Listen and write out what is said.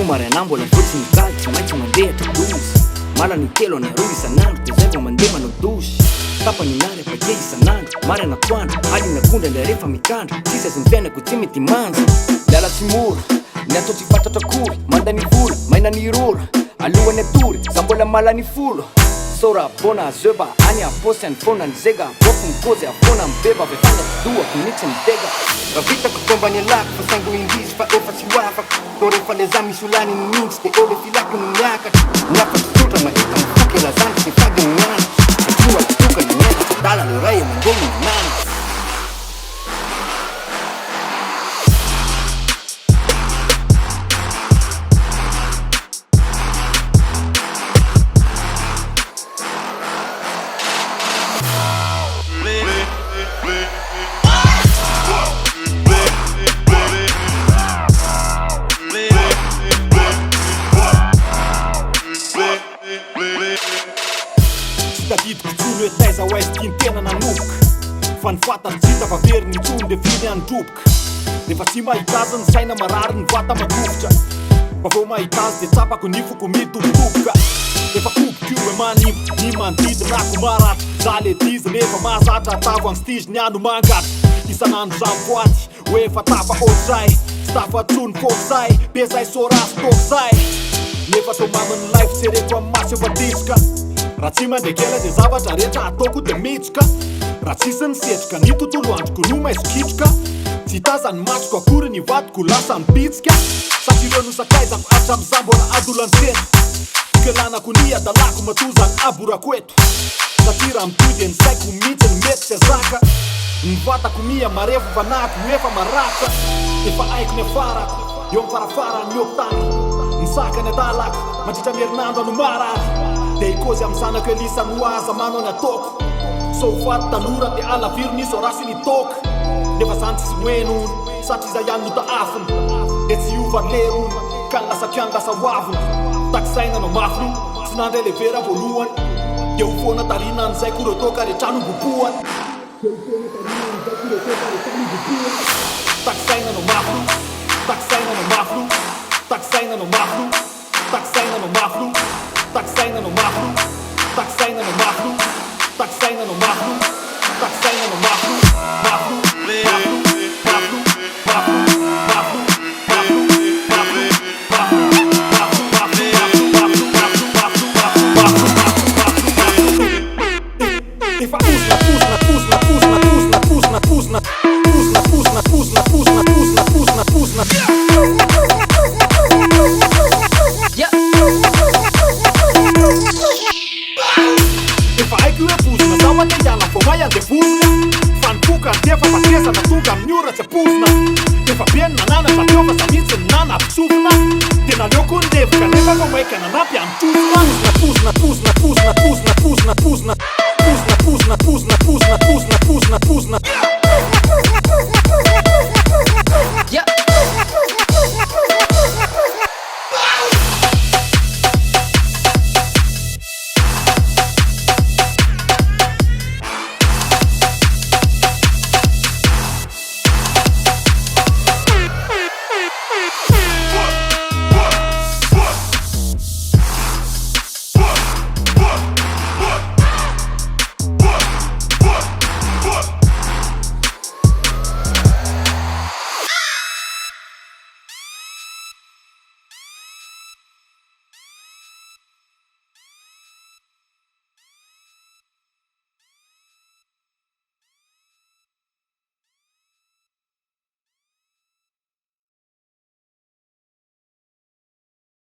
Maraina mbola fotsiny galy tsy maintsy mandehatra dozy malany telo any aroa isan'andro de zay vao mandeha manao dosy tapany nary apake isan'andro marana toandro alina akondra ndraha rehefa mikandro tsisy azy ny fiainako tsy mety manja miala tsy mora ny atao tsy fatratra akory mandany vola maina ny rora alohany atory za mbola malany folo sora bona zeba any aposy any fona ny zega bofo mikozy afona mibeba avy fanatodoako mihitsy mitega vitako tombany alako fa saingo indisy fa efa tsy hoafako to rehefa le za misy olany ny mintsy de eo le filako no miakatra miafatsy tsotra mahita mifoky lazandro sy fady ny miana satria atoka ny mienda tsy dala le ray amandeny ny nana tadidiko tsolo hoe taiza ho aizy tiantena nanoboka fa ny fatany tsy hita fa very ny tsony de finy androboka rehefa tsy mahita azy ny saina marary ny vata madofotra fa vao mahita azy de tsapako nifoko mitobotoboka efa koboka io hoe manimbo ny manodidinako maratra za le dizy nefa mahazatra atavo any stizy ny andro mangatra isan'andro za mivoaty hoe efa tapa otrzay tsy tafa tsony fokzay be zay sorasy tokzay nefa to maminy life tsereko amy masy efa disoka raha tsy mandrekela de zavatra rehetra ataoko de mitsoka raha tsisy ny setroka ny tontolo androko no maisokitroka tsy tazany matsoko akory ny vadiko lasa mipitsika satria no sakaizako atram'za mbola adolansena kelanako ny adalako matozany aborako eto satria raha mitoy de ny saiko mihitsy ny mety tsy azaka ny vatako mia marevo vanako efa maratra efa aiko ny afarako eo amy farafara ny optany ny sakany adalako mandritra mierinandro ano marary de ikozy amy zanako elisany hoaza manao ny ataoko so faty tanora de alaviro nisy orasy ny toka nefa zany tsisy moenony satria za ihany no ta afony de tsy iova lerony ka ny lasa kiany lasa hoavony takisaina no mafiny tsy nandray levera voalohany de ho foana tarina an'izay kory toka rehetrano boboany takisaina no mafiny takisaina no mafiny takisaina no mafiny takisaina no mafiny takisaina no mafiny takisaina no mafiny takisaina no mafiny takisaina no mafiny mafiny Puzna